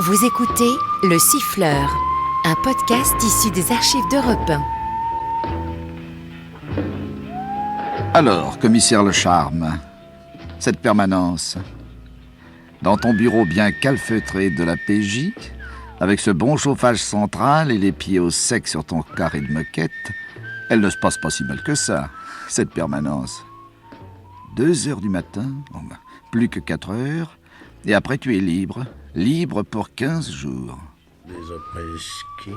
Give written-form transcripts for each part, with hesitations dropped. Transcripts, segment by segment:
Vous écoutez Le Siffleur, un podcast issu des archives d'Europe 1. Alors, commissaire Le Charme, cette permanence, dans ton bureau bien calfeutré de la PJ, avec ce bon chauffage central et les pieds au sec sur ton carré de moquette, elle ne se passe pas si mal que ça, cette permanence. 2 heures du matin, plus que 4 heures, et après tu es libre, libre pour 15 jours. Des après-ski.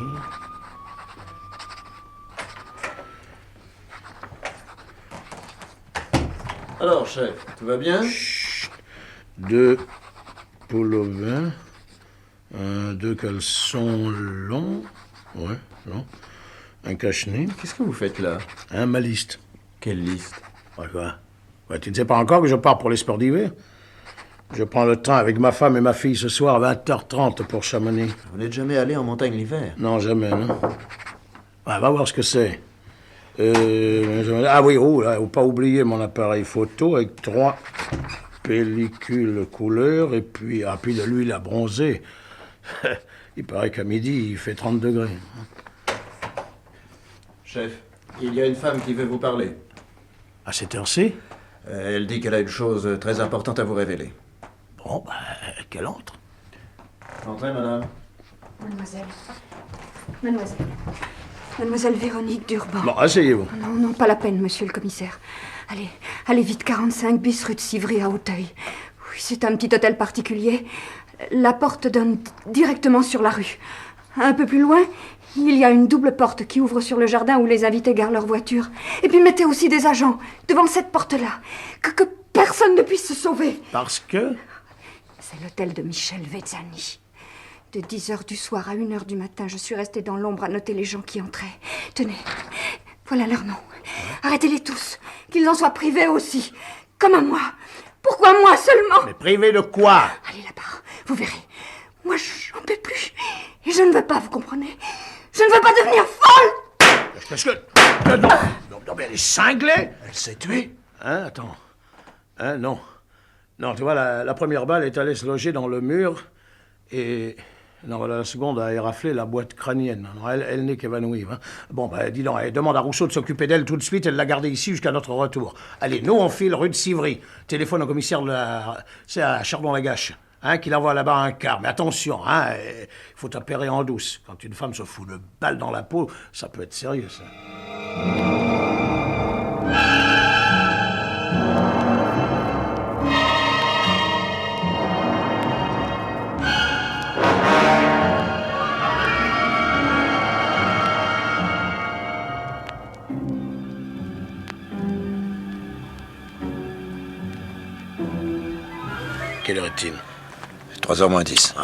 Alors, chef, tout va bien? Chut. 2 polo-vins, 2 caleçons longs, ouais, longs, un cache-nez, Qu'est-ce que vous faites là? ma liste. Quelle liste? Ouais, quoi? Ouais, tu ne sais pas encore que je pars pour les sports d'hiver? Je prends le train avec ma femme et ma fille ce soir à 20h30 pour Chamonix. Vous n'êtes jamais allé en montagne l'hiver? Non, jamais, non. Ouais, va voir ce que c'est. Ah oui, là, pas oublier mon appareil photo avec 3 pellicules couleur et puis de l'huile à bronzer. Il paraît qu'à midi, il fait 30 degrés. Chef, il y a une femme qui veut vous parler. À cette heure-ci? Elle dit qu'elle a une chose très importante à vous révéler. Bon, qu'elle entre. Entrez, madame. Mademoiselle Véronique Durban. Bon, asseyez-vous. Non, pas la peine, monsieur le commissaire. Allez vite, 45 bis rue de Civry à Auteuil. Oui, c'est un petit hôtel particulier. La porte donne directement sur la rue. Un peu plus loin, il y a une double porte qui ouvre sur le jardin où les invités garent leur voiture. Et puis mettez aussi des agents devant cette porte-là. Que personne ne puisse se sauver. Parce que? C'est l'hôtel de Michel Vezzani. De 10h du soir à 1h du matin, je suis restée dans l'ombre à noter les gens qui entraient. Tenez, voilà leur nom. Arrêtez-les tous, qu'ils en soient privés aussi, comme à moi. Pourquoi moi seulement? Mais privé de quoi? Allez là-bas, vous verrez. Moi, j'en peux plus. Et je ne veux pas, vous comprenez? Je ne veux pas devenir folle. Qu'est-ce que... Non, mais elle est cinglée. Elle s'est tuée? Attends. Non. Non, tu vois, la première balle est allée se loger dans le mur et... Non, la seconde a éraflé la boîte crânienne. Non, elle n'est qu'évanouie. Hein. Bon, dis donc, elle demande à Rousseau de s'occuper d'elle tout de suite. Elle l'a gardée ici jusqu'à notre retour. Allez, nous, on file rue de Civry. Téléphone au commissaire de la... C'est à Chardon-Lagache. Qu'il envoie là-bas un quart. Mais attention, il faut appairer en douce. Quand une femme se fout de balle dans la peau, ça peut être sérieux, ça. Quelle heure est-il? 3h moins 10.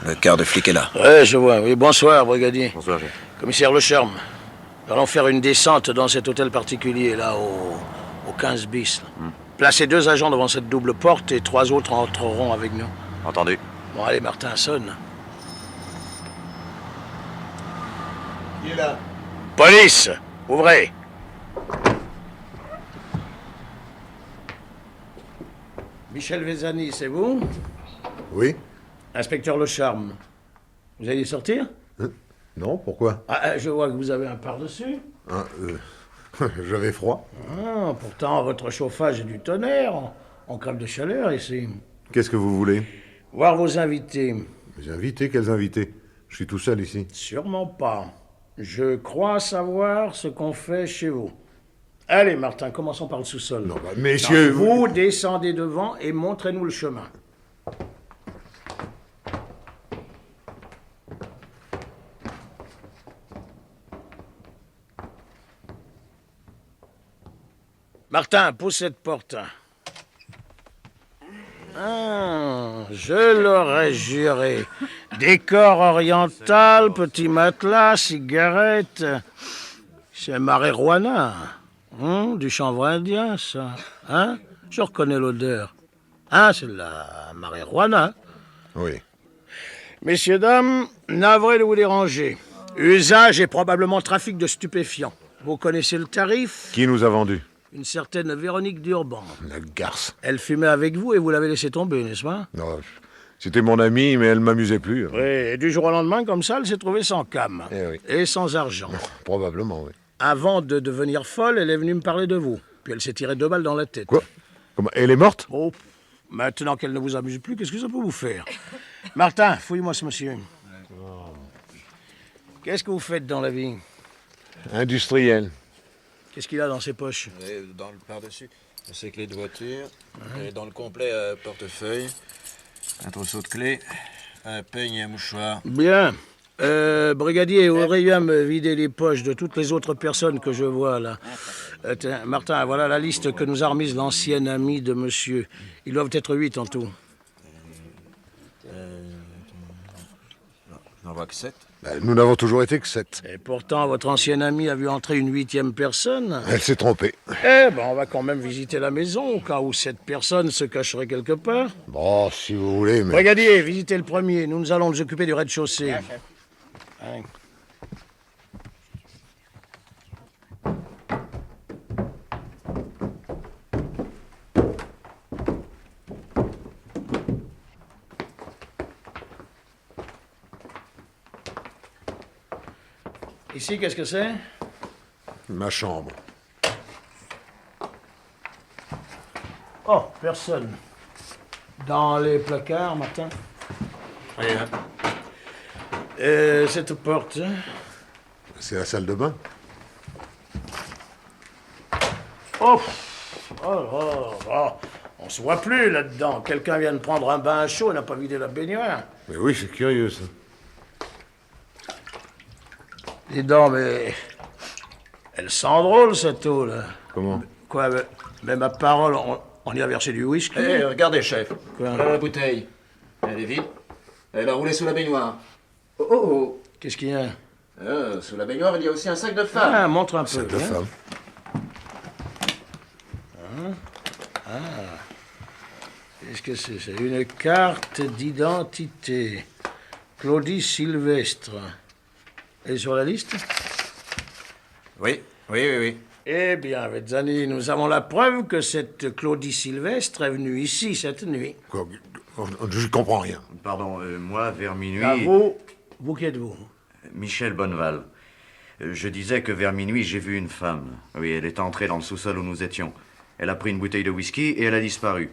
Le quart de flic est là. Ouais, je vois. Oui, bonsoir, brigadier. Bonsoir, chef. Commissaire Le Charme. Nous allons faire une descente dans cet hôtel particulier, là, au 15 bis. Placez 2 agents devant cette double porte et 3 autres entreront avec nous. Entendu. Bon, allez, Martin, sonne. Qui est là? Police! Ouvrez! Michel Vezzani, c'est vous? Oui? Inspecteur Le Charme. Vous allez sortir? Non, pourquoi? Je vois que vous avez un par-dessus. J'avais froid. Pourtant, votre chauffage est du tonnerre. On crève de chaleur ici. Qu'est-ce que vous voulez? Voir vos invités. Les invités? Quels invités? Je suis tout seul ici. Sûrement pas. Je crois savoir ce qu'on fait chez vous. Allez, Martin, commençons par le sous-sol. Non, messieurs... Vous descendez devant et montrez-nous le chemin. Martin, pousse cette porte. Je l'aurais juré. Décor oriental, petit matelas, cigarette. C'est marijuana. Du chanvre indien, ça. Je reconnais l'odeur. C'est de la marijuana. Oui. Messieurs, dames, navré de vous déranger. Usage et probablement trafic de stupéfiants. Vous connaissez le tarif? Qui nous a vendu? Une certaine Véronique Durban. La garce. Elle fumait avec vous et vous l'avez laissé tomber, n'est-ce pas? Non, C'était mon amie, mais elle m'amusait plus. Oui, et du jour au lendemain, comme ça, elle s'est trouvée sans cam. Eh oui. Et sans argent. Probablement, oui. Avant de devenir folle, elle est venue me parler de vous. Puis elle s'est tirée 2 balles dans la tête. Quoi? Comment? Elle est morte? Oh, maintenant qu'elle ne vous amuse plus, qu'est-ce que ça peut vous faire? Martin, fouille-moi ce monsieur. Qu'est-ce que vous faites dans la vie? Industriel. Qu'est-ce qu'il a dans ses poches? Et dans le par-dessus, ses clés de voiture. Et dans le complet, portefeuille, un trousseau de clés, un peigne et un mouchoir. Bien. Brigadier, aurait eu à me vider les poches de toutes les autres personnes que je vois là. Tiens, Martin, voilà la liste que nous a remise l'ancienne amie de monsieur. Ils doivent être 8 en tout. J'en vois que 7. Nous n'avons toujours été que 7. Et pourtant, votre ancienne amie a vu entrer une 8e personne. Elle s'est trompée. Eh ben, on va quand même visiter la maison, au cas où cette personne se cacherait quelque part. Bon, si vous voulez, mais... Brigadier, visitez le premier. Nous allons nous occuper du rez-de-chaussée. Hein. Ici, qu'est-ce que c'est? Ma chambre. Oh, personne. Dans les placards, Martin? Rien. Cette porte, hein? C'est la salle de bain. Oh, on se voit plus là-dedans. Quelqu'un vient de prendre un bain chaud et n'a pas vidé la baignoire. Mais oui, c'est curieux, ça. Dis donc, mais... Elle sent drôle, cette eau, là. Comment? Quoi, mais ma parole, on y a versé du whisky? Regardez, chef. Quoi? Voilà la bouteille. Elle est vide. Elle a roulé sous la baignoire. Oh, oh, oh. Qu'est-ce qu'il y a? Sous la baignoire, il y a aussi un sac de femme. Ah, montre un peu. Sac de hein. femme. Qu'est-ce que c'est? C'est une carte d'identité. Claudie Sylvestre. Elle est sur la liste? Oui, oui, oui, oui. Eh bien, Vezzani, nous avons la preuve que cette Claudie Sylvestre est venue ici cette nuit. Quoi? Je comprends rien. Pardon, moi, vers minuit... Ah, vous qui êtes-vous? Michel Bonneval. Je disais que vers minuit, j'ai vu une femme. Oui, elle est entrée dans le sous-sol où nous étions. Elle a pris une bouteille de whisky et elle a disparu.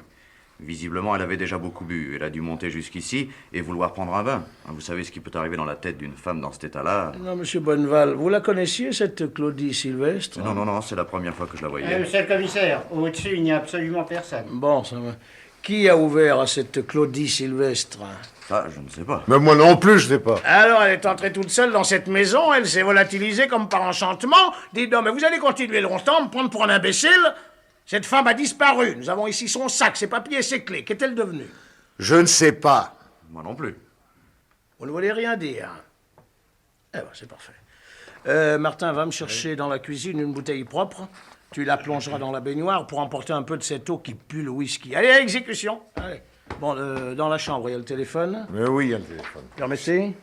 Visiblement, elle avait déjà beaucoup bu. Elle a dû monter jusqu'ici et vouloir prendre un bain. Vous savez ce qui peut arriver dans la tête d'une femme dans cet état-là? Non, monsieur Bonneval, vous la connaissiez, cette Claudie Sylvestre? Non, c'est la première fois que je la voyais. Monsieur le commissaire, au-dessus, il n'y a absolument personne. Bon, ça va. Qui a ouvert à cette Claudie Sylvestre? Ah, je ne sais pas. Mais moi non plus, je sais pas. Alors, elle est entrée toute seule dans cette maison, elle s'est volatilisée comme par enchantement. Dites donc, mais vous allez continuer longtemps, me prendre pour un imbécile? Cette femme a disparu. Nous avons ici son sac, ses papiers et ses clés. Qu'est-elle devenue? Je ne sais pas. Moi non plus. Vous ne voulez rien dire? Eh ben, c'est parfait. Martin, va me chercher dans la cuisine une bouteille propre. Tu la plongeras dans la baignoire pour emporter un peu de cette eau qui pue le whisky. Allez, à exécution. Allez. Bon, dans la chambre, il y a le téléphone. Mais oui, il y a le téléphone. Permettez.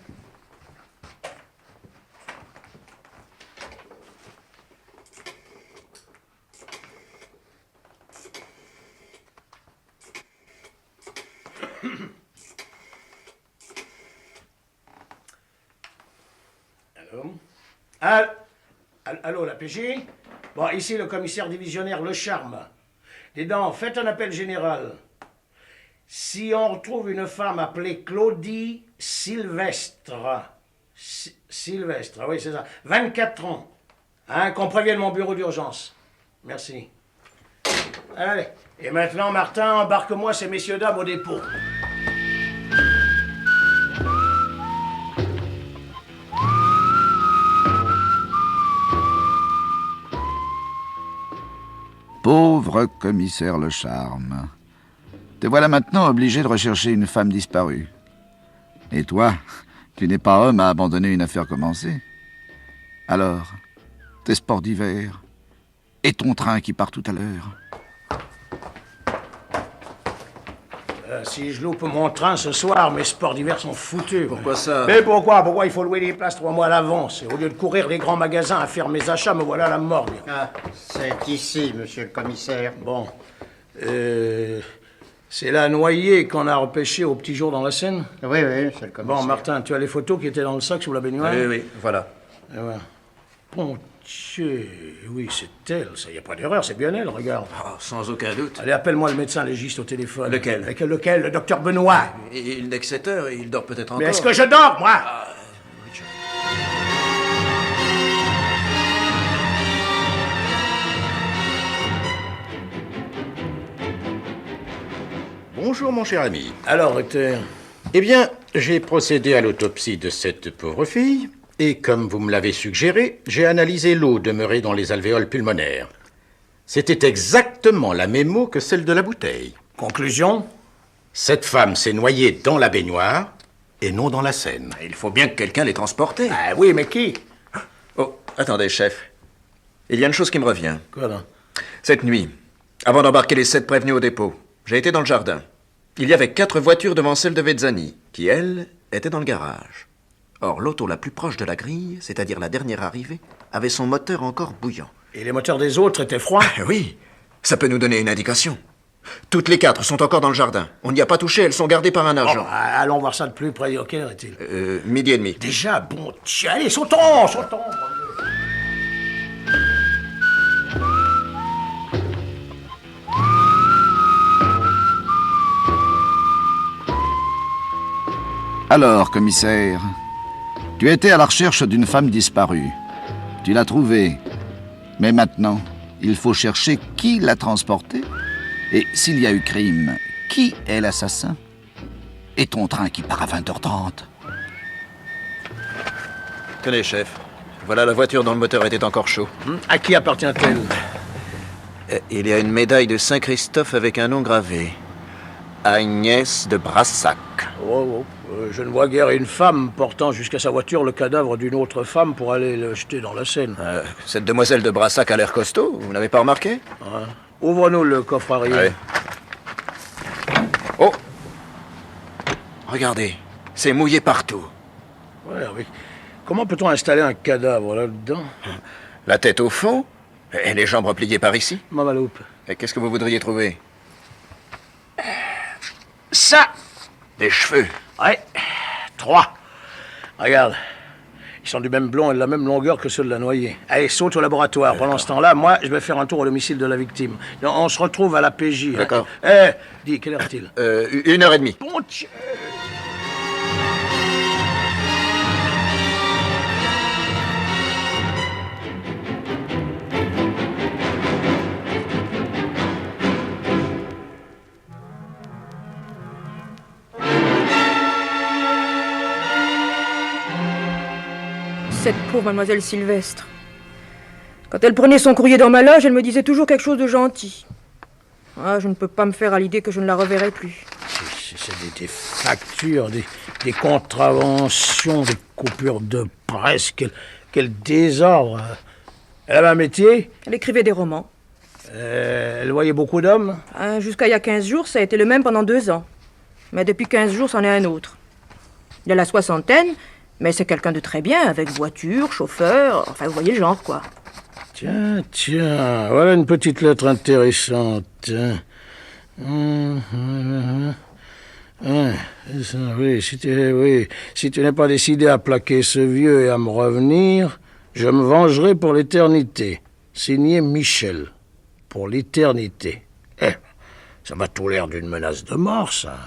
Allô? Allô, la PJ? Bon, ici le commissaire divisionnaire Le Charme. Dis donc, faites un appel général. Si on retrouve une femme appelée Claudie Sylvestre, Sylvestre, oui, c'est ça, 24 ans, hein, qu'on prévienne mon bureau d'urgence. Merci. Allez, et maintenant, Martin, embarque-moi ces messieurs-dames au dépôt. Pauvre commissaire Le Charme. Te voilà maintenant obligé de rechercher une femme disparue. Et toi, tu n'es pas homme à abandonner une affaire commencée. Alors, tes sports d'hiver et ton train qui part tout à l'heure. Si je loupe mon train ce soir, mes sports d'hiver sont foutus. Pourquoi ça? Mais pourquoi? Pourquoi il faut louer des places 3 mois à l'avance? Et au lieu de courir les grands magasins à faire mes achats, me voilà à la morgue. Ah, c'est ici, monsieur le commissaire. Bon. C'est la noyée qu'on a repêchée au petit jour dans la Seine? Oui, oui, c'est le commissaire. Bon, Martin, tu as les photos qui étaient dans le sac sous la baignoire? Oui, oui, voilà. Et voilà. Bon Dieu, oui, c'est elle, ça, y a pas d'erreur, c'est bien elle, regarde. Oh, sans aucun doute. Allez, appelle-moi le médecin légiste au téléphone. Lequel? Lequel? Le docteur Benoît. Il n'est que 7 heures et il dort peut-être encore. Mais est-ce que je dors, moi? Bonjour, mon cher ami. Alors, docteur? Eh bien, j'ai procédé à l'autopsie de cette pauvre fille, et comme vous me l'avez suggéré, j'ai analysé l'eau demeurée dans les alvéoles pulmonaires. C'était exactement la même eau que celle de la bouteille. Conclusion? Cette femme s'est noyée dans la baignoire et non dans la Seine. Il faut bien que quelqu'un l'ait transportée. Ah oui, mais qui? Oh, attendez, chef. Il y a une chose qui me revient. Quoi, là? Cette nuit, avant d'embarquer les 7 prévenus au dépôt, j'ai été dans le jardin. Il y avait 4 voitures devant celle de Vezzani, qui, elle, était dans le garage. Or, l'auto la plus proche de la grille, c'est-à-dire la dernière arrivée, avait son moteur encore bouillant. Et les moteurs des autres étaient froids? Oui, ça peut nous donner une indication. Toutes les 4 sont encore dans le jardin. On n'y a pas touché, elles sont gardées par un agent. Oh, allons voir ça de plus près. Quelle heure est-il? 12h30. Déjà, bon Dieu, allez, sautons! Alors, commissaire, tu étais à la recherche d'une femme disparue. Tu l'as trouvée. Mais maintenant, il faut chercher qui l'a transportée. Et s'il y a eu crime, qui est l'assassin? Et ton train qui part à 20h30? Tenez, chef. Voilà la voiture dont le moteur était encore chaud. À qui appartient-elle? Il y a une médaille de Saint-Christophe avec un nom gravé. Agnès de Brassac. Je ne vois guère une femme portant jusqu'à sa voiture le cadavre d'une autre femme pour aller le jeter dans la Seine. Cette demoiselle de Brassac a l'air costaud, vous n'avez pas remarqué? Ouvre-nous le coffre arrière. Oh! Regardez, c'est mouillé partout. Ouais, oui. Comment peut-on installer un cadavre là-dedans? La tête au fond, et les jambes repliées par ici. Mamaloupe. Et qu'est-ce que vous voudriez trouver? Ça! Des cheveux. Ouais. 3. Regarde. Ils sont du même blond et de la même longueur que ceux de la noyée. Allez, saute au laboratoire. Pendant ce temps-là, moi, je vais faire un tour au domicile de la victime. On se retrouve à la PJ. D'accord. Dis, quelle heure est-il? 1h30. Bon Dieu! Cette pauvre mademoiselle Sylvestre. Quand elle prenait son courrier dans ma loge, elle me disait toujours quelque chose de gentil. Ah, je ne peux pas me faire à l'idée que je ne la reverrai plus. C'est des factures, des contraventions, des coupures de presse. Quel désordre. Elle avait un métier? Elle écrivait des romans. Elle voyait beaucoup d'hommes? Jusqu'à il y a 15 jours, ça a été le même pendant 2 ans. Mais depuis 15 jours, c'en est un autre. Il a la soixantaine, mais c'est quelqu'un de très bien, avec voiture, chauffeur, enfin, vous voyez le genre, quoi. Tiens, voilà une petite lettre intéressante. Oui, si tu n'es pas décidé à plaquer ce vieux et à me revenir, je me vengerai pour l'éternité. Signé Michel. Pour l'éternité. Ça m'a tout l'air d'une menace de mort, ça.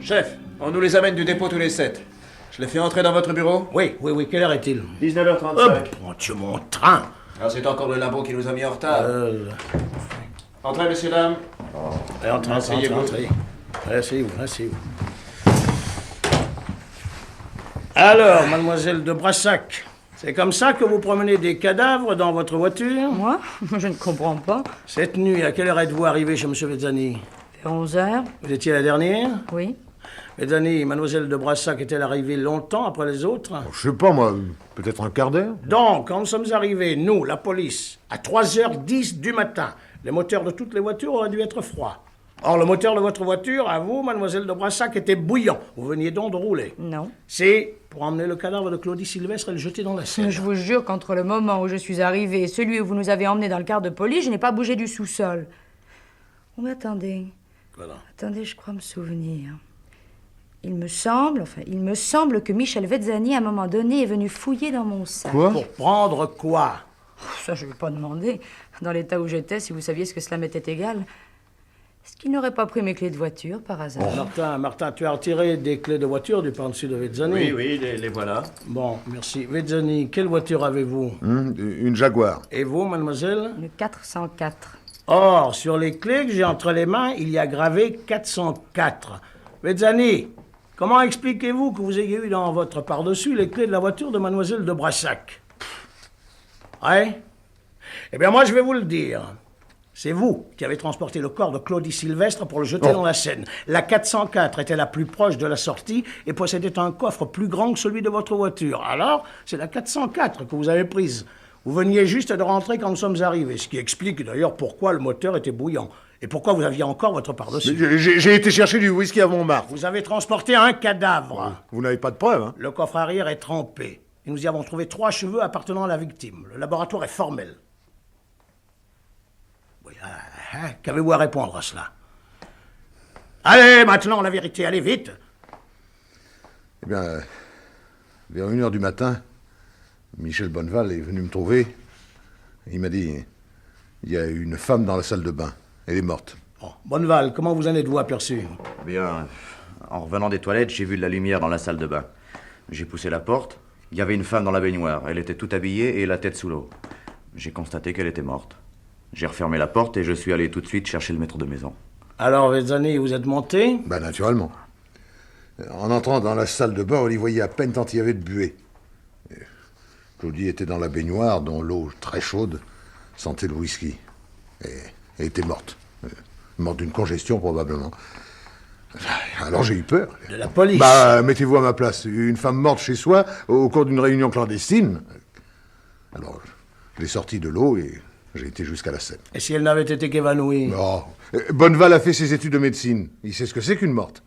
Chef, on nous les amène du dépôt tous les 7. Je les fais entrer dans votre bureau? Oui, quelle heure est-il? 19h35. Mon Dieu, mon train! C'est encore le labo qui nous a mis en retard. Entrez, messieurs, dames. Entrez. Asseyez-vous. Alors, mademoiselle de Brassac, c'est comme ça que vous promenez des cadavres dans votre voiture? Moi? Je ne comprends pas. Cette nuit, à quelle heure êtes-vous arrivé chez M. Vezzani? Vers 11h. Vous étiez la dernière? Oui. Vezzani, mademoiselle de Brassac est-elle arrivée longtemps après les autres? Je sais pas, moi, peut-être un quart d'heure. Donc, quand nous sommes arrivés, nous, la police, à 3h10 du matin, Les moteurs de toutes les voitures auraient dû être froids. Or, le moteur de votre voiture, à vous, mademoiselle de Brassac, était bouillant. Vous veniez donc de rouler. Non. C'est pour emmener le cadavre de Claudie Sylvestre et le jeter dans la Seine. Je vous jure qu'entre le moment où je suis arrivée et celui où vous nous avez emmenés dans le quart de police, je n'ai pas bougé du sous-sol. Oh, mais attendez. Voilà. Attendez, je crois me souvenir. Il me semble que Michel Vezzani, à un moment donné, est venu fouiller dans mon sac. Quoi? Pour prendre quoi? Ça, je ne vais pas demander. Dans l'état où j'étais, si vous saviez ce que cela m'était égal. Est-ce qu'il n'aurait pas pris mes clés de voiture, par hasard? Martin, tu as retiré des clés de voiture du par-dessus de Vezzani? Oui, les voilà. Bon, merci. Vezzani, quelle voiture avez-vous? Une Jaguar. Et vous, mademoiselle? Une 404. Or, sur les clés que j'ai entre les mains, il y a gravé 404. Vezzani, comment expliquez-vous que vous ayez eu dans votre par-dessus les clés de la voiture de mademoiselle de Brassac? Ouais? Eh bien, moi, je vais vous le dire. C'est vous qui avez transporté le corps de Claudie Sylvestre pour le jeter dans la Seine. La 404 était la plus proche de la sortie et possédait un coffre plus grand que celui de votre voiture. Alors, c'est la 404 que vous avez prise. Vous veniez juste de rentrer quand nous sommes arrivés, ce qui explique d'ailleurs pourquoi le moteur était bouillant et pourquoi vous aviez encore votre par-dessus. J'ai été chercher du whisky à Montmartre. Vous avez transporté un cadavre. Vous n'avez pas de preuves, hein? Le coffre arrière est trempé et nous y avons trouvé 3 cheveux appartenant à la victime. Le laboratoire est formel. Oui, qu'avez-vous à répondre à cela? Allez, maintenant, la vérité, allez vite. Eh bien, vers 1h du matin, Michel Bonneval est venu me trouver. Il m'a dit, il y a une femme dans la salle de bain. Elle est morte. Bon, Bonneval, comment vous en êtes-vous aperçu? Bien, en revenant des toilettes, j'ai vu de la lumière dans la salle de bain. J'ai poussé la porte. Il y avait une femme dans la baignoire. Elle était toute habillée et la tête sous l'eau. J'ai constaté qu'elle était morte. J'ai refermé la porte et je suis allé tout de suite chercher le maître de maison. Alors, Vezzani, vous êtes monté? Ben, naturellement. En entrant dans la salle de bain, on y voyait à peine tant il y avait de buée. Claudie était dans la baignoire, dont l'eau très chaude sentait le whisky. Et elle était morte. Morte d'une congestion, probablement. Alors j'ai eu peur. De la police? Bah, mettez-vous à ma place. Une femme morte chez soi, au cours d'une réunion clandestine. Alors, je l'ai sortie de l'eau et j'ai été jusqu'à la Seine. Et si elle n'avait été qu'évanouie? Non. Bonneval a fait ses études de médecine. Il sait ce que c'est qu'une morte.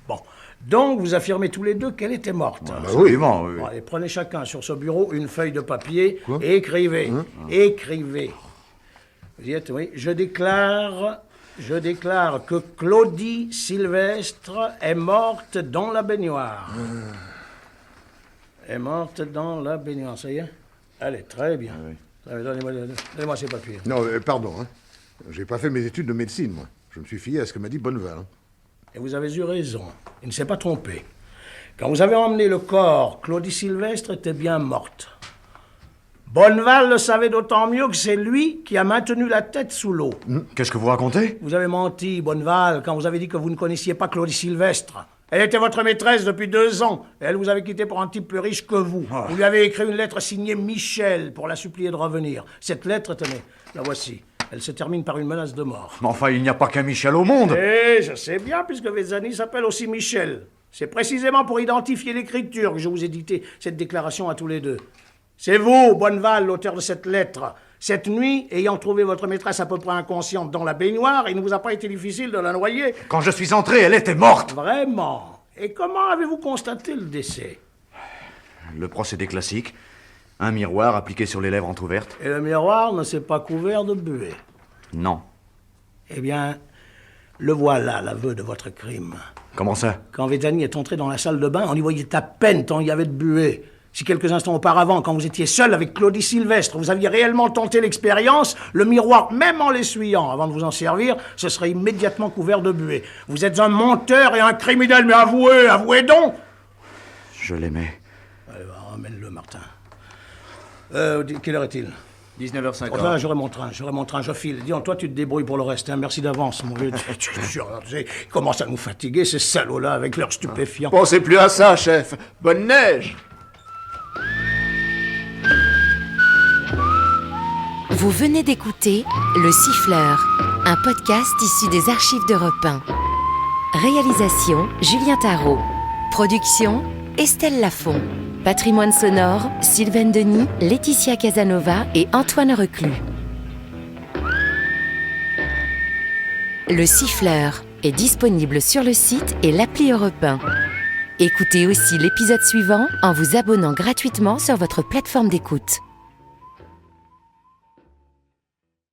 Bon. Donc, vous affirmez tous les deux qu'elle était morte. Bah oui. Bon, allez, prenez chacun sur ce bureau une feuille de papier et écrivez. Écrivez. Vous dites, oui, je déclare que Claudie Sylvestre est morte dans la baignoire. Est morte dans la baignoire, ça y est? Allez, très bien. Donnez-moi ces papiers. Non, pardon, hein. J'ai pas fait mes études de médecine, moi. Je me suis fié à ce que m'a dit Bonneval. Hein. Et vous avez eu raison. Il ne s'est pas trompé. Quand vous avez emmené le corps, Claudie Sylvestre était bien morte. Bonneval le savait d'autant mieux que c'est lui qui a maintenu la tête sous l'eau. Qu'est-ce que vous racontez? Vous avez menti, Bonneval, quand vous avez dit que vous ne connaissiez pas Claudie Sylvestre. Elle était votre maîtresse depuis 2 ans. Et elle vous avait quitté pour un type plus riche que vous. Vous lui avez écrit une lettre signée Michel pour la supplier de revenir. Cette lettre, tenez, la voici. Elle se termine par une menace de mort. Mais enfin, il n'y a pas qu'un Michel au monde. Eh, je sais bien, puisque Vezzani s'appelle aussi Michel. C'est précisément pour identifier l'écriture que je vous ai dicté cette déclaration à tous les deux. C'est vous, Bonneval, l'auteur de cette lettre. Cette nuit, ayant trouvé votre maîtresse à peu près inconsciente dans la baignoire, il ne vous a pas été difficile de la noyer. Quand je suis entré, elle était morte. Vraiment? Et comment avez-vous constaté le décès? Le procédé classique. Un miroir appliqué sur les lèvres entrouvertes. Et le miroir ne s'est pas couvert de buée? Non. Eh bien, le voilà, l'aveu de votre crime. Comment ça? Quand Vezzani est entré dans la salle de bain, on y voyait à peine tant il y avait de buée. Si quelques instants auparavant, quand vous étiez seul avec Claudie Sylvestre, vous aviez réellement tenté l'expérience, le miroir, même en l'essuyant avant de vous en servir, ce serait immédiatement couvert de buée. Vous êtes un menteur et un criminel, mais avouez donc! Je l'aimais. Allez, ramène-le, Martin. Quelle heure est-il? 19h50. Enfin, j'aurai mon train, je file. Dis, toi, tu te débrouilles pour le reste, hein. Merci d'avance, mon vieux. Tu commencent à nous fatiguer, ces salauds-là, avec leurs stupéfiants. Pensez plus à ça, chef. Bonne neige. Vous venez d'écouter Le Siffleur, un podcast issu des archives d'Europe 1. Réalisation Julien Tarot. Production Estelle Lafont. Patrimoine sonore Sylvaine Denis, Laetitia Casanova et Antoine Reclus. Le Siffleur est disponible sur le site et l'appli Europe 1. Écoutez aussi l'épisode suivant en vous abonnant gratuitement sur votre plateforme d'écoute.